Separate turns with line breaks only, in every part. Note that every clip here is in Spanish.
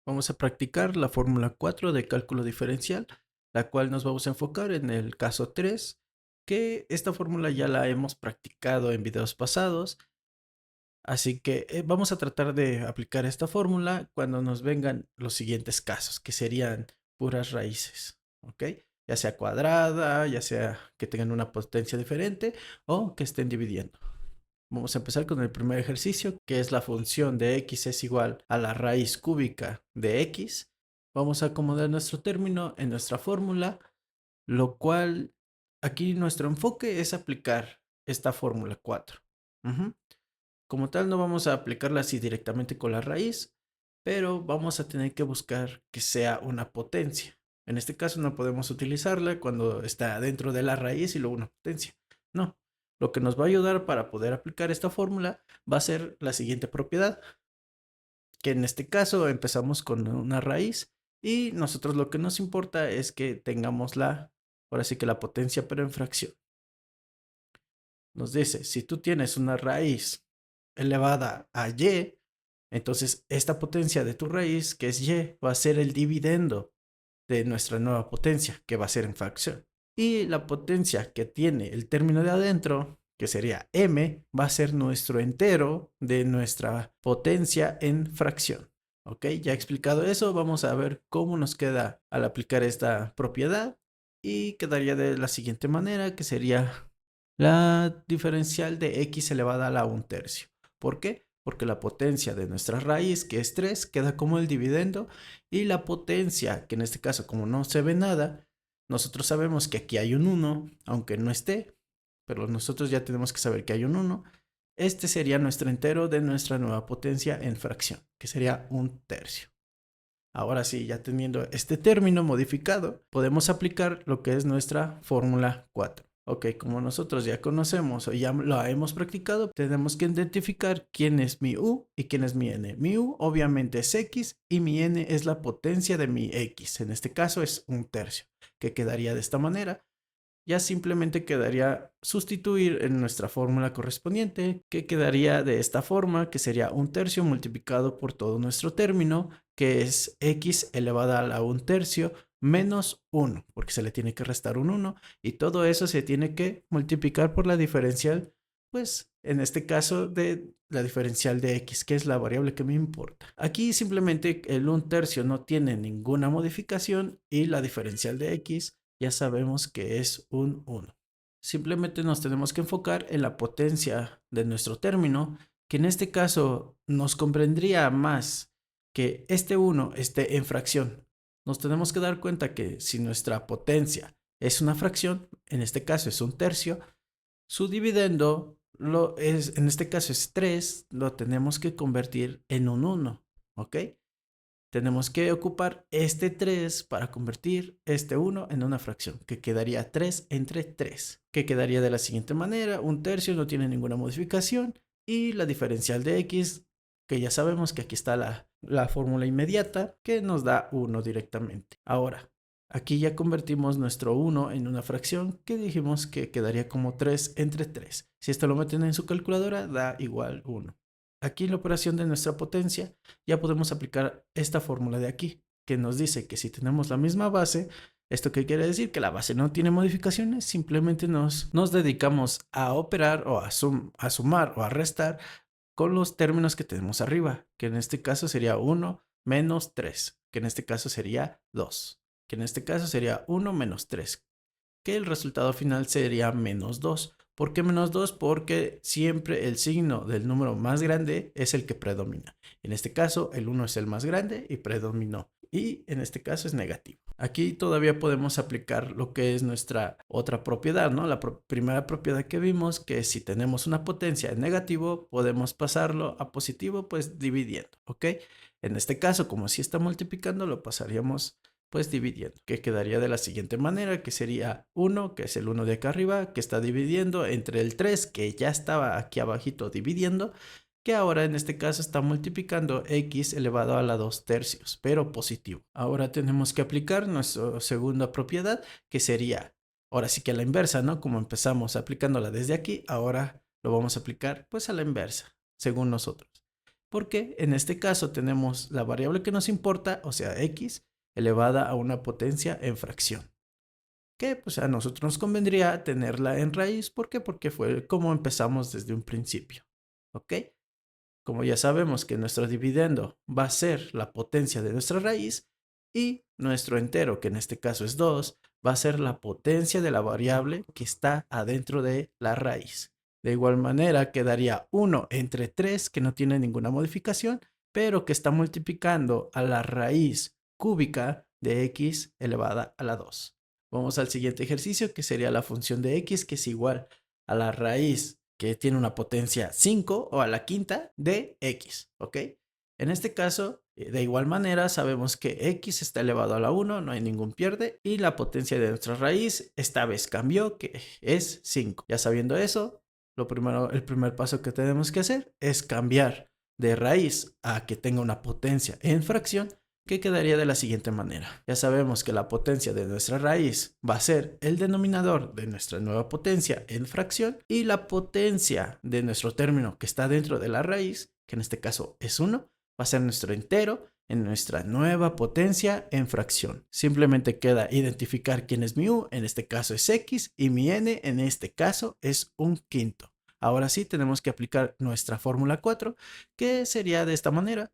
Vamos a practicar la fórmula 4 de cálculo diferencial, la cual nos vamos a enfocar en el caso 3, que esta fórmula ya la hemos practicado en videos pasados, así que vamos a tratar de aplicar esta fórmula cuando nos vengan los siguientes casos, que serían puras raíces, ¿ok? Ya sea cuadrada, ya sea que tengan una potencia diferente o que estén dividiendo. Vamos a empezar con el primer ejercicio, que es la función de x es igual a la raíz cúbica de x. Vamos a acomodar nuestro término en nuestra fórmula, lo cual aquí nuestro enfoque es aplicar esta fórmula 4. Como tal, no vamos a aplicarla así directamente con la raíz, pero vamos a tener que buscar que sea una potencia. En este caso no podemos utilizarla cuando está dentro de la raíz y luego una potencia. No, lo que nos va a ayudar para poder aplicar esta fórmula va a ser la siguiente propiedad, que en este caso empezamos con una raíz y nosotros lo que nos importa es que tengamos ahora sí que la potencia pero en fracción. Nos dice, si tú tienes una raíz elevada a y, entonces esta potencia de tu raíz, que es y, va a ser el dividendo de nuestra nueva potencia, que va a ser en fracción. Y la potencia que tiene el término de adentro, que sería m, va a ser nuestro entero de nuestra potencia en fracción. Ok, ya explicado eso, vamos a ver cómo nos queda al aplicar esta propiedad y quedaría de la siguiente manera, que sería la diferencial de x elevada a la 1/3. ¿Por qué? Porque la potencia de nuestra raíz, que es 3, queda como el dividendo, y la potencia, que en este caso como no se ve nada, nosotros sabemos que aquí hay un 1, aunque no esté, pero nosotros ya tenemos que saber que hay un 1. Este sería nuestro entero de nuestra nueva potencia en fracción, que sería 1/3. Ahora sí, ya teniendo este término modificado, podemos aplicar lo que es nuestra fórmula 4. Ok, como nosotros ya conocemos o ya lo hemos practicado, tenemos que identificar quién es mi u y quién es mi n. Mi u obviamente es x y mi n es la potencia de mi x. En este caso es 1/3, que quedaría de esta manera. Ya simplemente quedaría sustituir en nuestra fórmula correspondiente, que quedaría de esta forma, que sería 1/3 multiplicado por todo nuestro término, que es x elevada a la 1/3 menos 1, porque se le tiene que restar un 1, y todo eso se tiene que multiplicar por la diferencial, pues en este caso de la diferencial de x, que es la variable que me importa. Aquí simplemente el 1/3 no tiene ninguna modificación y la diferencial de x ya sabemos que es un 1. Simplemente nos tenemos que enfocar en la potencia de nuestro término, que en este caso nos convendría más que este 1 esté en fracción. Nos tenemos que dar cuenta que si nuestra potencia es una fracción, en este caso es 1/3, su dividendo en este caso es 3, lo tenemos que convertir en un 1, ¿ok? Tenemos que ocupar este 3 para convertir este 1 en una fracción, que quedaría 3 entre 3, que quedaría de la siguiente manera: 1/3 no tiene ninguna modificación, y la diferencial de x, que ya sabemos que aquí está la fórmula inmediata, que nos da 1 directamente. Ahora, aquí ya convertimos nuestro 1 en una fracción, que dijimos que quedaría como 3 entre 3. Si esto lo meten en su calculadora, da igual 1. Aquí en la operación de nuestra potencia ya podemos aplicar esta fórmula de aquí, que nos dice que si tenemos la misma base, ¿esto qué quiere decir? Que la base no tiene modificaciones, simplemente nos dedicamos a operar o a sumar o a restar con los términos que tenemos arriba, que en este caso sería 1 menos 3, que en este caso sería 2, que en este caso sería 1 menos 3, que el resultado final sería menos 2. ¿Por qué menos 2? Porque siempre el signo del número más grande es el que predomina. En este caso, el 1 es el más grande y predominó. Y en este caso es negativo. Aquí todavía podemos aplicar lo que es nuestra otra propiedad, ¿no? La primera propiedad que vimos, que si tenemos una potencia en negativo, podemos pasarlo a positivo, pues dividiendo, ¿ok? En este caso, como si está multiplicando, lo pasaríamos pues dividiendo, que quedaría de la siguiente manera, que sería 1, que es el 1 de acá arriba, que está dividiendo entre el 3, que ya estaba aquí abajito dividiendo, que ahora en este caso está multiplicando x elevado a la 2/3, pero positivo. Ahora tenemos que aplicar nuestra segunda propiedad, que sería, ahora sí que a la inversa, ¿no? Como empezamos aplicándola desde aquí, ahora lo vamos a aplicar pues a la inversa, según nosotros. porque en este caso tenemos la variable que nos importa, o sea, x, elevada a una potencia en fracción. Que pues a nosotros nos convendría tenerla en raíz. ¿Por qué? Porque fue como empezamos desde un principio. ¿Ok? Como ya sabemos que nuestro dividendo va a ser la potencia de nuestra raíz y nuestro entero, que en este caso es 2, va a ser la potencia de la variable que está adentro de la raíz. De igual manera quedaría 1 entre 3, que no tiene ninguna modificación, pero que está multiplicando a la raíz cúbica de x elevada a la 2. Vamos al siguiente ejercicio, que sería la función de x, que es igual a la raíz que tiene una potencia 5 o a la quinta de x, ¿ok? En este caso, de igual manera, sabemos que x está elevado a la 1, no hay ningún pierde, y la potencia de nuestra raíz esta vez cambió, que es 5. Ya sabiendo eso, el primer paso que tenemos que hacer es cambiar de raíz a que tenga una potencia en fracción, que quedaría de la siguiente manera. Ya sabemos que la potencia de nuestra raíz va a ser el denominador de nuestra nueva potencia en fracción, y la potencia de nuestro término que está dentro de la raíz, que en este caso es 1, va a ser nuestro entero en nuestra nueva potencia en fracción. Simplemente queda identificar quién es mi u, en este caso es x, y mi n en este caso es un quinto. Ahora sí tenemos que aplicar nuestra fórmula 4, que sería de esta manera,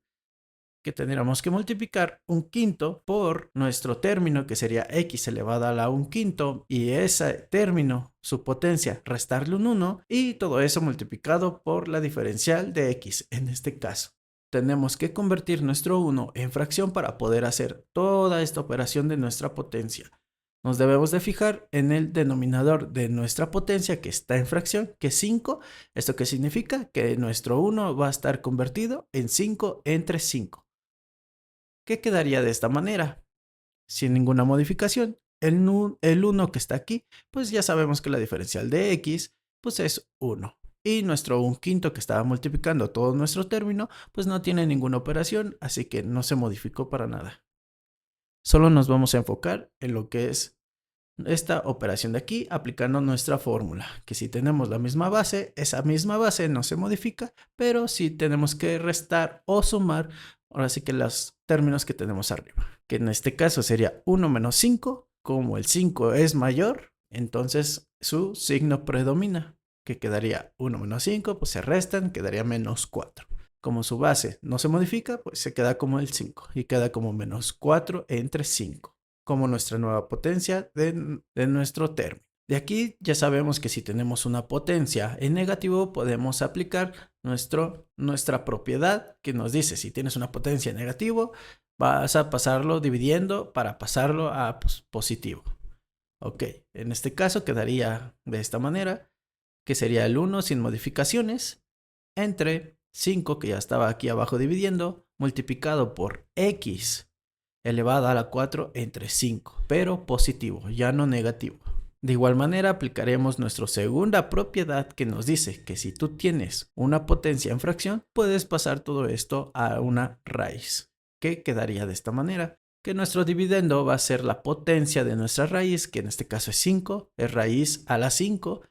que tendríamos que multiplicar un quinto por nuestro término, que sería x elevado a la un quinto, y ese término, su potencia, restarle un 1, y todo eso multiplicado por la diferencial de x. En este caso, tenemos que convertir nuestro 1 en fracción para poder hacer toda esta operación de nuestra potencia. Nos debemos de fijar en el denominador de nuestra potencia, que está en fracción, que es 5. ¿Esto qué significa? Que nuestro 1 va a estar convertido en 5 entre 5. ¿Qué quedaría de esta manera? Sin ninguna modificación. El 1 que está aquí, pues ya sabemos que la diferencial de x pues es 1. Y nuestro 1 quinto que estaba multiplicando todo nuestro término, pues no tiene ninguna operación, así que no se modificó para nada. Solo nos vamos a enfocar en lo que es esta operación de aquí, aplicando nuestra fórmula, que si tenemos la misma base, esa misma base no se modifica, pero si tenemos que restar o sumar, ahora sí que los términos que tenemos arriba, que en este caso sería 1 menos 5, como el 5 es mayor, entonces su signo predomina, que quedaría 1 menos 5, pues se restan, quedaría menos 4. Como su base no se modifica, pues se queda como el 5 y queda como menos 4 entre 5, como nuestra nueva potencia de nuestro término. De aquí ya sabemos que si tenemos una potencia en negativo, podemos aplicar nuestra propiedad, que nos dice si tienes una potencia en negativo, vas a pasarlo dividiendo para pasarlo a positivo. Ok, en este caso quedaría de esta manera, que sería el 1 sin modificaciones, entre 5, que ya estaba aquí abajo dividiendo, multiplicado por x elevada a la 4 entre 5, pero positivo, ya no negativo. De igual manera aplicaremos nuestra segunda propiedad, que nos dice que si tú tienes una potencia en fracción, puedes pasar todo esto a una raíz, que quedaría de esta manera, que nuestro dividendo va a ser la potencia de nuestra raíz, que en este caso es 5, es raíz a la 5,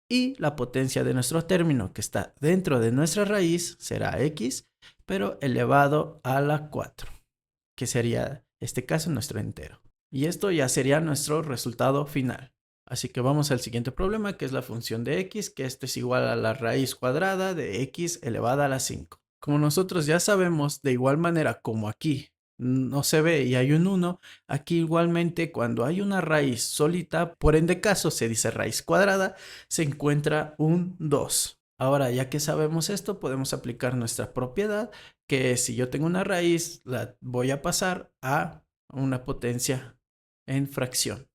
y la potencia de nuestro término que está dentro de nuestra raíz será x, pero elevado a la 4, que sería este caso nuestro entero. Y esto ya sería nuestro resultado final. Así que vamos al siguiente problema, que es la función de x, que esto es igual a la raíz cuadrada de x elevada a la 5. Como nosotros ya sabemos, de igual manera como aquí no se ve y hay un 1, aquí igualmente cuando hay una raíz solita, por ende caso se dice raíz cuadrada, se encuentra un 2. Ahora, ya que sabemos esto, podemos aplicar nuestra propiedad, que si yo tengo una raíz, la voy a pasar a una potencia en fracción.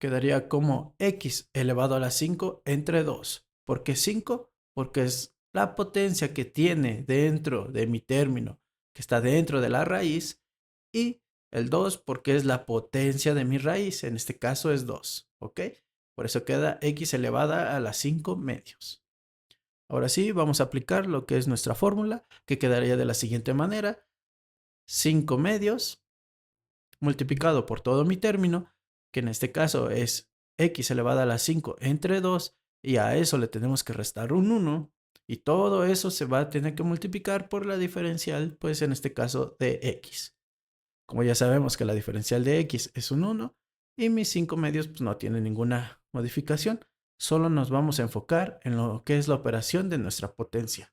Quedaría como x elevado a la 5 entre 2. ¿Por qué 5? Porque es la potencia que tiene dentro de mi término, que está dentro de la raíz, y el 2 porque es la potencia de mi raíz, en este caso es 2, ¿ok? Por eso queda x elevada a la 5 medios. Ahora sí, vamos a aplicar lo que es nuestra fórmula, que quedaría de la siguiente manera: 5 medios multiplicado por todo mi término, que en este caso es x elevada a la 5 entre 2, y a eso le tenemos que restar un 1, Y todo eso se va a tener que multiplicar por la diferencial, pues en este caso de x. Como ya sabemos que la diferencial de x es un 1 y mis 5 medios pues no tienen ninguna modificación, solo nos vamos a enfocar en lo que es la operación de nuestra potencia.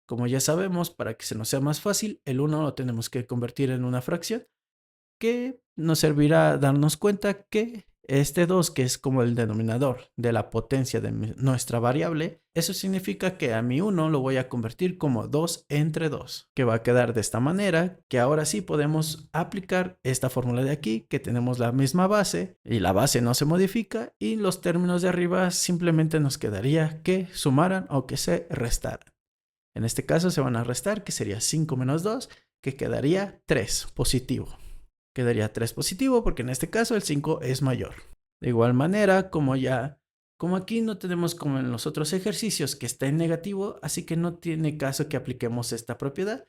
Como ya sabemos, para que se nos sea más fácil, el 1 lo tenemos que convertir en una fracción que nos servirá a darnos cuenta que este 2, que es como el denominador de la potencia de nuestra variable, eso significa que a mi 1 lo voy a convertir como 2 entre 2, que va a quedar de esta manera, que ahora sí podemos aplicar esta fórmula de aquí, que tenemos la misma base y la base no se modifica y los términos de arriba simplemente nos quedaría que sumaran o que se restaran. En este caso se van a restar, que sería 5 menos 2, que quedaría 3 positivo. Quedaría 3 positivo porque en este caso el 5 es mayor. De igual manera, como aquí no tenemos como en los otros ejercicios que está en negativo, así que no tiene caso que apliquemos esta propiedad.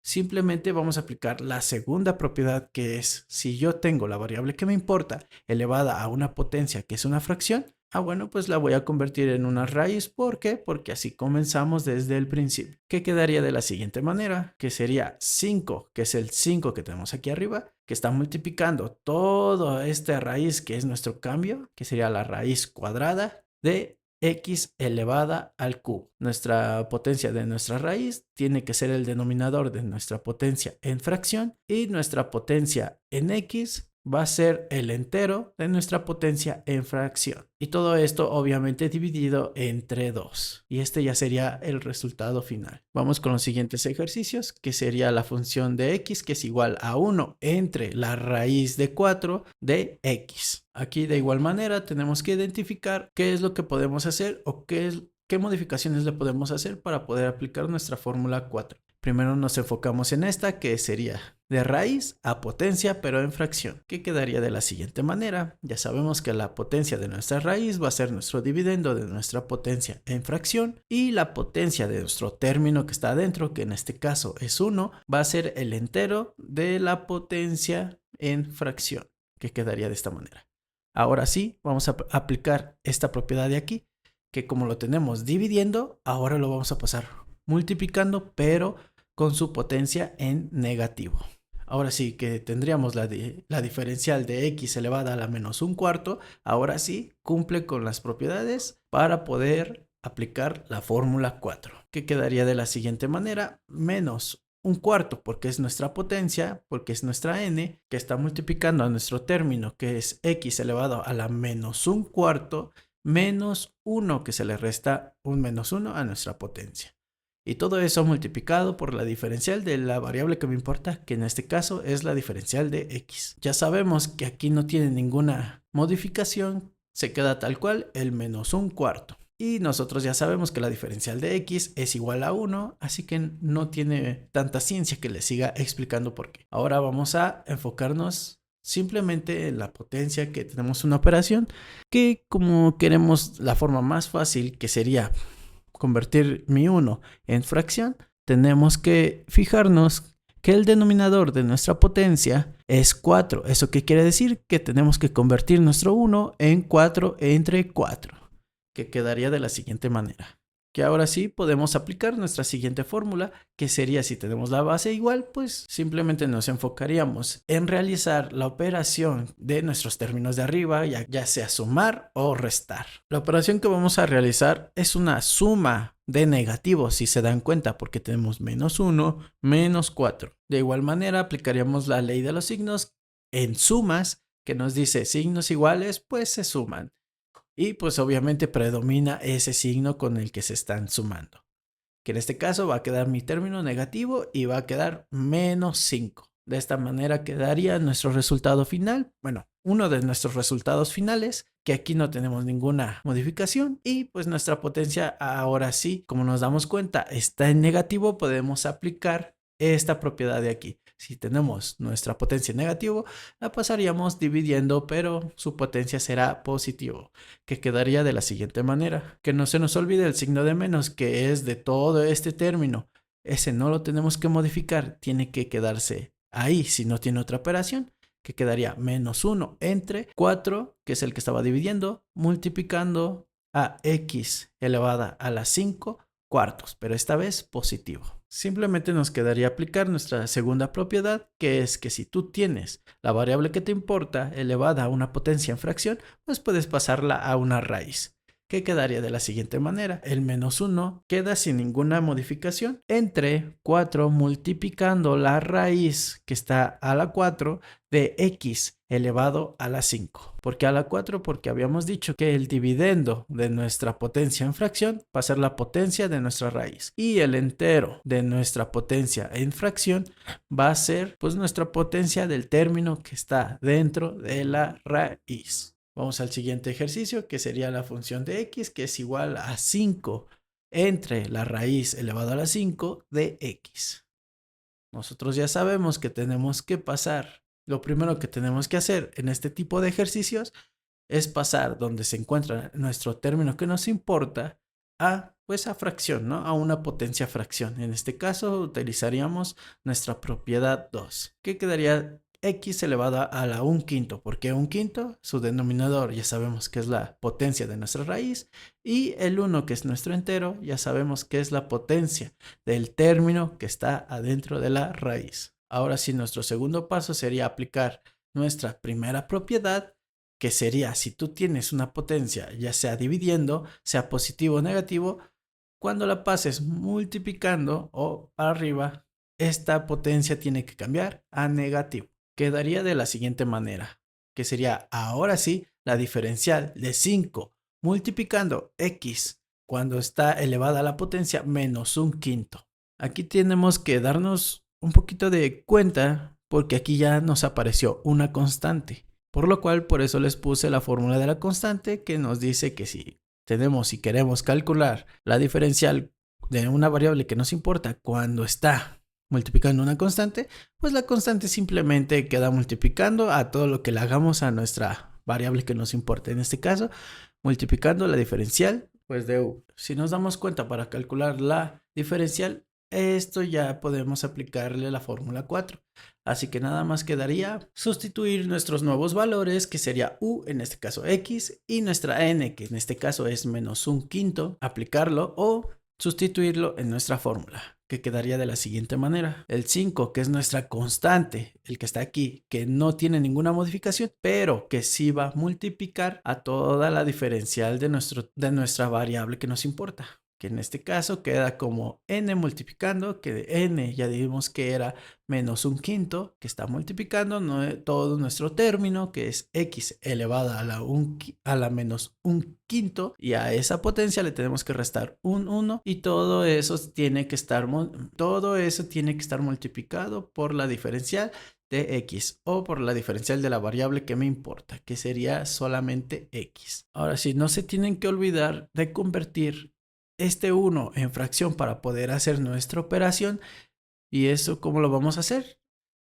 Simplemente vamos a aplicar la segunda propiedad, que es si yo tengo la variable que me importa elevada a una potencia que es una fracción, bueno, pues la voy a convertir en una raíz. ¿Por qué? Porque así comenzamos desde el principio. ¿Qué quedaría de la siguiente manera? Que sería 5, que es el 5 que tenemos aquí arriba, que está multiplicando toda esta raíz que es nuestro cambio, que sería la raíz cuadrada de x elevada al cubo. Nuestra potencia de nuestra raíz tiene que ser el denominador de nuestra potencia en fracción y nuestra potencia en x va a ser el entero de nuestra potencia en fracción. Y todo esto obviamente dividido entre 2. Y este ya sería el resultado final. Vamos con los siguientes ejercicios, que sería la función de x, que es igual a 1 entre la raíz de 4 de x. Aquí de igual manera tenemos que identificar qué es lo que podemos hacer o qué modificaciones le podemos hacer para poder aplicar nuestra fórmula 4. Primero nos enfocamos en esta, que sería de raíz a potencia, pero en fracción, que quedaría de la siguiente manera. Ya sabemos que la potencia de nuestra raíz va a ser nuestro dividendo de nuestra potencia en fracción, y la potencia de nuestro término que está adentro, que en este caso es 1, va a ser el entero de la potencia en fracción, que quedaría de esta manera. Ahora sí, vamos a aplicar esta propiedad de aquí, que como lo tenemos dividiendo, ahora lo vamos a pasar multiplicando, pero con su potencia en negativo. Ahora sí que tendríamos la diferencial de x elevada a la menos un cuarto. Ahora sí cumple con las propiedades para poder aplicar la fórmula 4, que quedaría de la siguiente manera: menos un cuarto porque es nuestra potencia, porque es nuestra n, que está multiplicando a nuestro término, que es x elevado a la menos un cuarto, menos 1, que se le resta un menos 1 a nuestra potencia. Y todo eso multiplicado por la diferencial de la variable que me importa, que en este caso es la diferencial de x. Ya sabemos que aquí no tiene ninguna modificación, se queda tal cual el menos un cuarto. Y nosotros ya sabemos que la diferencial de x es igual a 1, así que no tiene tanta ciencia que les siga explicando por qué. Ahora vamos a enfocarnos simplemente en la potencia, que tenemos una operación que, como queremos la forma más fácil, que sería convertir mi 1 en fracción, tenemos que fijarnos que el denominador de nuestra potencia es 4. ¿Eso qué quiere decir? Que tenemos que convertir nuestro 1 en 4 entre 4, que quedaría de la siguiente manera. Que ahora sí podemos aplicar nuestra siguiente fórmula, que sería, si tenemos la base igual, pues simplemente nos enfocaríamos en realizar la operación de nuestros términos de arriba, ya sea sumar o restar. La operación que vamos a realizar es una suma de negativos, si se dan cuenta, porque tenemos menos 1, menos 4. De igual manera aplicaríamos la ley de los signos en sumas, que nos dice signos iguales, pues se suman. Y pues obviamente predomina ese signo con el que se están sumando, que en este caso va a quedar mi término negativo y va a quedar menos 5. De esta manera quedaría nuestro resultado final, bueno, uno de nuestros resultados finales, que aquí no tenemos ninguna modificación, y pues nuestra potencia ahora sí, como nos damos cuenta, está en negativo. Podemos aplicar esta propiedad de aquí. Si tenemos nuestra potencia en negativo, la pasaríamos dividiendo, pero su potencia será positivo, que quedaría de la siguiente manera. Que no se nos olvide el signo de menos, que es de todo este término. Ese no lo tenemos que modificar, tiene que quedarse ahí si no tiene otra operación, que quedaría menos 1 entre 4, que es el que estaba dividiendo, multiplicando a x elevada a la 5 cuartos, pero esta vez positivo. Simplemente nos quedaría aplicar nuestra segunda propiedad, que es que si tú tienes la variable que te importa elevada a una potencia en fracción, pues puedes pasarla a una raíz, que quedaría de la siguiente manera. El menos 1 queda sin ninguna modificación entre 4 multiplicando la raíz que está a la 4 de x elevado a la 5. ¿Por qué a la 4? Porque habíamos dicho que el dividendo de nuestra potencia en fracción va a ser la potencia de nuestra raíz y el entero de nuestra potencia en fracción va a ser pues nuestra potencia del término que está dentro de la raíz. Vamos al siguiente ejercicio, que sería la función de x, que es igual a 5 entre la raíz elevado a la 5 de x. Nosotros ya sabemos que tenemos que pasar. Lo primero que tenemos que hacer en este tipo de ejercicios es pasar donde se encuentra nuestro término que nos importa a, pues a fracción, ¿no? A una potencia fracción. En este caso utilizaríamos nuestra propiedad 2, que quedaría x elevada a la 1/5. ¿Por qué 1/5? Su denominador ya sabemos que es la potencia de nuestra raíz y el 1, que es nuestro entero, ya sabemos que es la potencia del término que está adentro de la raíz. Ahora sí, nuestro segundo paso sería aplicar nuestra primera propiedad, que sería si tú tienes una potencia, ya sea dividiendo, sea positivo o negativo, cuando la pases multiplicando o para arriba, esta potencia tiene que cambiar a negativo. Quedaría de la siguiente manera, que sería ahora sí la diferencial de 5 multiplicando x cuando está elevada a la potencia menos 1/5. Aquí tenemos que darnos un poquito de cuenta porque aquí ya nos apareció una constante. Por lo cual, por eso les puse la fórmula de la constante que nos dice que si tenemos y queremos calcular la diferencial de una variable que nos importa cuando está multiplicando una constante, pues la constante simplemente queda multiplicando a todo lo que le hagamos a nuestra variable que nos importa. En este caso, multiplicando la diferencial pues de u. Si nos damos cuenta para calcular la diferencial, esto ya podemos aplicarle la fórmula 4. Así que nada más quedaría sustituir nuestros nuevos valores, que sería u, en este caso x, y nuestra n, que en este caso es menos 1/5, aplicarlo o sustituirlo en nuestra fórmula, que quedaría de la siguiente manera. El 5, que es nuestra constante, el que está aquí, que no tiene ninguna modificación, pero que sí va a multiplicar a toda la diferencial de nuestra variable que nos importa, que en este caso queda como n multiplicando, que de n ya dijimos que era menos 1/5, que está multiplicando todo nuestro término, que es x elevada a la menos 1/5, y a esa potencia le tenemos que restar un 1, y todo eso tiene que estar multiplicado por la diferencial de x o por la diferencial de la variable que me importa, que sería solamente x. Ahora sí, no se tienen que olvidar de convertir este 1 en fracción para poder hacer nuestra operación. ¿Y eso cómo lo vamos a hacer?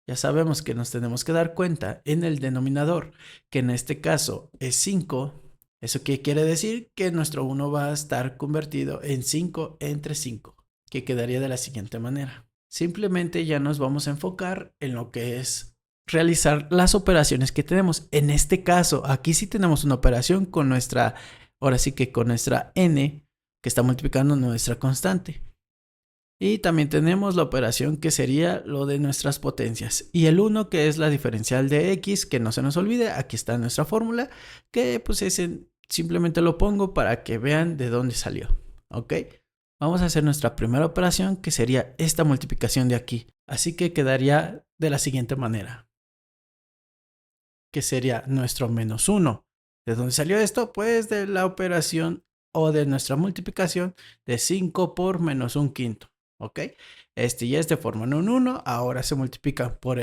Ya sabemos que nos tenemos que dar cuenta en el denominador, que en este caso es 5. ¿Eso qué quiere decir? Que nuestro 1 va a estar convertido en 5 entre 5, que quedaría de la siguiente manera. Simplemente ya nos vamos a enfocar en lo que es realizar las operaciones que tenemos. En este caso, aquí sí tenemos una operación con nuestra, ahora sí que con nuestra n, que está multiplicando nuestra constante. Y también tenemos la operación que sería lo de nuestras potencias. Y el 1, que es la diferencial de x, que no se nos olvide, aquí está nuestra fórmula, que pues simplemente lo pongo para que vean de dónde salió. ¿Ok? Vamos a hacer nuestra primera operación, que sería esta multiplicación de aquí. Así que quedaría de la siguiente manera, que sería nuestro menos 1. ¿De dónde salió esto? Pues de la operación o de nuestra multiplicación de 5 por menos 1/5. ¿Ok? Este y este forman un 1, ahora se multiplican por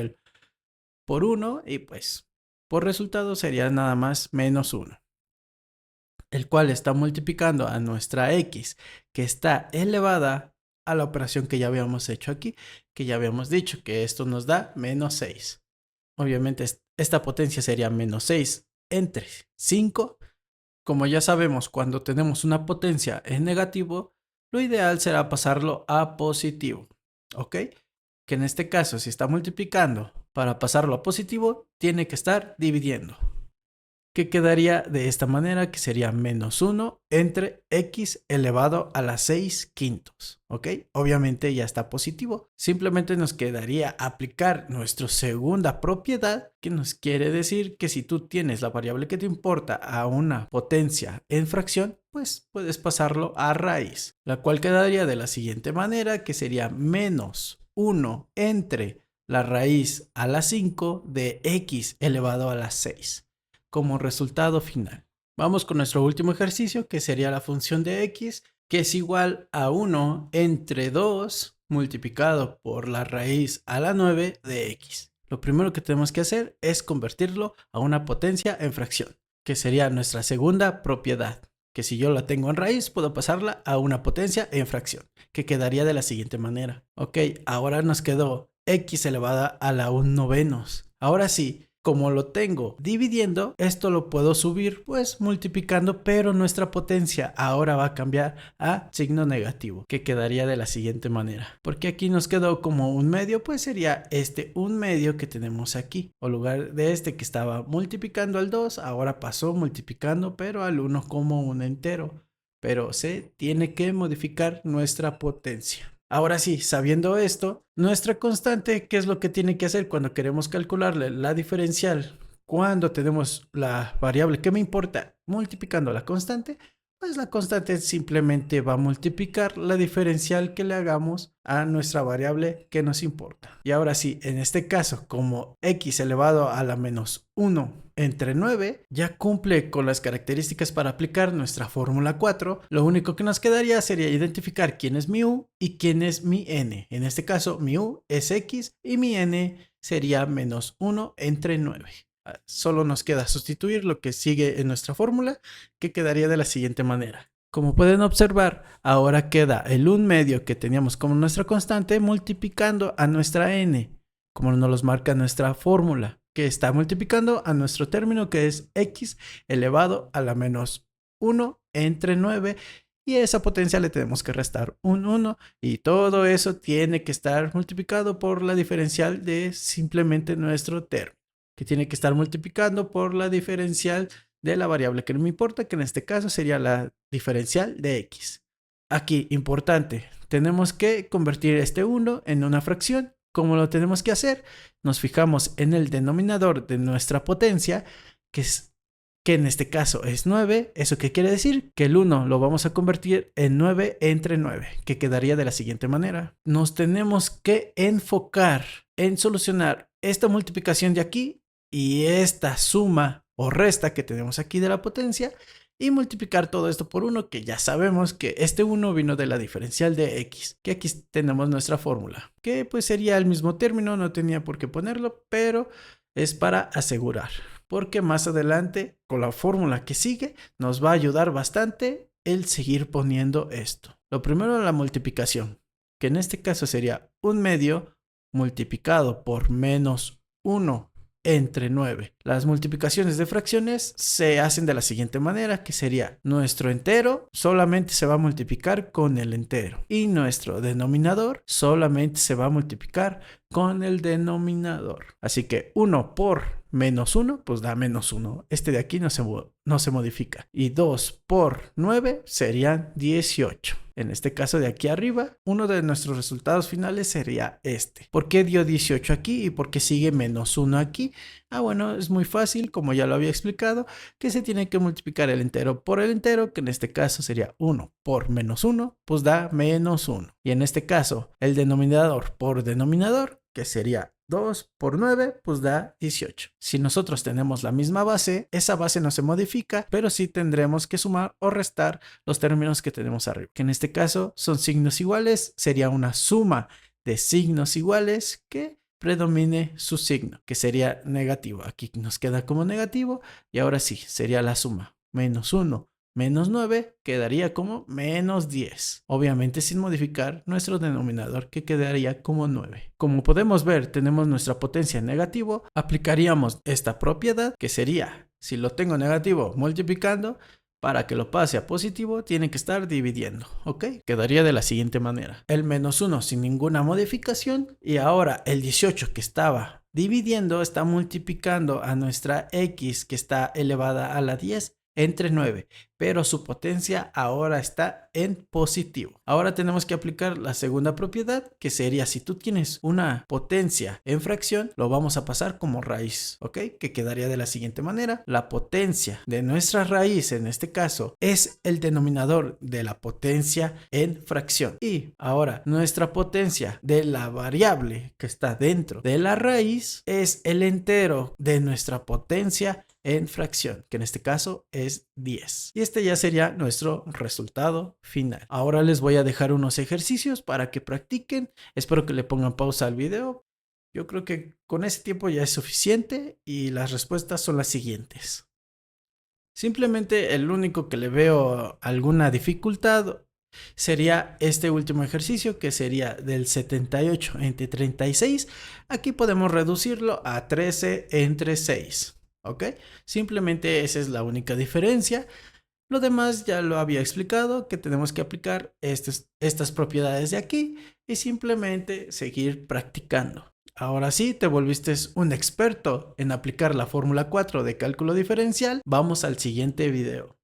1 y pues por resultado sería nada más menos 1, el cual está multiplicando a nuestra x, que está elevada a la operación que ya habíamos hecho aquí, que ya habíamos dicho que esto nos da menos 6. Obviamente esta potencia sería menos 6 entre 5. Como ya sabemos, cuando tenemos una potencia en negativo, lo ideal será pasarlo a positivo, ¿ok? Que en este caso, si está multiplicando para pasarlo a positivo, tiene que estar dividiendo. que quedaría de esta manera, que sería menos 1 entre x elevado a la 6 quintos, ¿ok? Obviamente ya está positivo. Simplemente nos quedaría aplicar nuestra segunda propiedad, que nos quiere decir que si tú tienes la variable que te importa a una potencia en fracción, pues puedes pasarlo a raíz, la cual quedaría de la siguiente manera, que sería menos 1 entre la raíz a la 5 de x elevado a la 6 como resultado final. Vamos con nuestro último ejercicio, que sería la función de x, que es igual a 1 entre 2 multiplicado por la raíz a la 9 de x. Lo primero que tenemos que hacer es convertirlo a una potencia en fracción, que sería nuestra segunda propiedad, que si yo la tengo en raíz, puedo pasarla a una potencia en fracción, que quedaría de la siguiente manera. Ok, ahora nos quedó x elevada a la 1 novenos. Ahora sí, como lo tengo dividiendo, esto lo puedo subir pues multiplicando, pero nuestra potencia ahora va a cambiar a signo negativo, que quedaría de la siguiente manera. Porque aquí nos quedó como un medio, pues sería este un medio que tenemos aquí. En lugar de este que estaba multiplicando al 2, ahora pasó multiplicando pero al 1 como un entero. Pero se tiene que modificar nuestra potencia. Ahora sí, sabiendo esto, nuestra constante, ¿qué es lo que tiene que hacer cuando queremos calcularle la diferencial? Cuando tenemos la variable que me importa multiplicando la constante, pues la constante simplemente va a multiplicar la diferencial que le hagamos a nuestra variable que nos importa. Y ahora sí, en este caso, como x elevado a la menos 1 entre 9 ya cumple con las características para aplicar nuestra fórmula 4, lo único que nos quedaría sería identificar quién es mi u y quién es mi n. En este caso, mi u es x y mi n sería menos 1 entre 9. Solo nos queda sustituir lo que sigue en nuestra fórmula, que quedaría de la siguiente manera. Como pueden observar, ahora queda el 1 medio que teníamos como nuestra constante multiplicando a nuestra n, como nos los marca nuestra fórmula, que está multiplicando a nuestro término que es x elevado a la menos 1 entre 9, y a esa potencia le tenemos que restar un 1 y todo eso tiene que estar multiplicado por la diferencial de simplemente nuestro término, que tiene que estar multiplicando por la diferencial de la variable que no me importa, que en este caso sería la diferencial de x. Aquí, importante, tenemos que convertir este 1 en una fracción. ¿Cómo lo tenemos que hacer? Nos fijamos en el denominador de nuestra potencia, que en este caso es 9. ¿Eso qué quiere decir? Que el 1 lo vamos a convertir en 9 entre 9, que quedaría de la siguiente manera. Nos tenemos que enfocar en solucionar esta multiplicación de aquí y esta suma o resta que tenemos aquí de la potencia, y multiplicar todo esto por 1, que ya sabemos que este 1 vino de la diferencial de x, que aquí tenemos nuestra fórmula, que pues sería el mismo término, no tenía por qué ponerlo, pero es para asegurar, porque más adelante con la fórmula que sigue nos va a ayudar bastante el seguir poniendo esto. Lo primero, la multiplicación, que en este caso sería 1 medio multiplicado por menos 1 entre 9. Las multiplicaciones de fracciones se hacen de la siguiente manera, que sería nuestro entero solamente se va a multiplicar con el entero y nuestro denominador solamente se va a multiplicar con el denominador. Así que 1 por menos 1 pues da menos 1. Este de aquí no se modifica. Y 2 por 9 serían 18. En este caso de aquí arriba, uno de nuestros resultados finales sería este. ¿Por qué dio 18 aquí y por qué sigue menos 1 aquí? Bueno, es muy fácil, como ya lo había explicado, que se tiene que multiplicar el entero por el entero, que en este caso sería 1 por menos 1, pues da menos 1. Y en este caso, el denominador por denominador, que sería 2 por 9, pues da 18. Si nosotros tenemos la misma base, esa base no se modifica, pero sí tendremos que sumar o restar los términos que tenemos arriba, que en este caso son signos iguales, sería una suma de signos iguales que predomine su signo, que sería negativo. Aquí nos queda como negativo y ahora sí, sería la suma. Menos 1 menos 9 quedaría como menos 10. Obviamente sin modificar nuestro denominador, que quedaría como 9. Como podemos ver, tenemos nuestra potencia en negativo. Aplicaríamos esta propiedad, que sería, si lo tengo negativo multiplicando, para que lo pase a positivo tiene que estar dividiendo, ¿ok? Quedaría de la siguiente manera. El menos 1 sin ninguna modificación y ahora el 18 que estaba Dividiendo está multiplicando a nuestra x que está elevada a la 10 entre 9, pero su potencia ahora está en positivo. Ahora tenemos que aplicar la segunda propiedad, que sería si tú tienes una potencia en fracción, lo vamos a pasar como raíz, ¿ok? Que quedaría de la siguiente manera: la potencia de nuestra raíz, en este caso, es el denominador de la potencia en fracción. Y ahora nuestra potencia de la variable que está dentro de la raíz es el entero de nuestra potencia en fracción, que en este caso es 10. Y este ya sería nuestro resultado final. Ahora les voy a dejar unos ejercicios para que practiquen. Espero que le pongan pausa al video. Yo creo que con ese tiempo ya es suficiente y las respuestas son las siguientes. Simplemente el único que le veo alguna dificultad sería este último ejercicio, que sería del 78 entre 36. Aquí podemos reducirlo a 13 entre 6. ¿Ok? Simplemente esa es la única diferencia. Lo demás ya lo había explicado, que tenemos que aplicar estas propiedades de aquí y simplemente seguir practicando. Ahora sí, te volviste un experto en aplicar la fórmula 4 de cálculo diferencial. Vamos al siguiente video.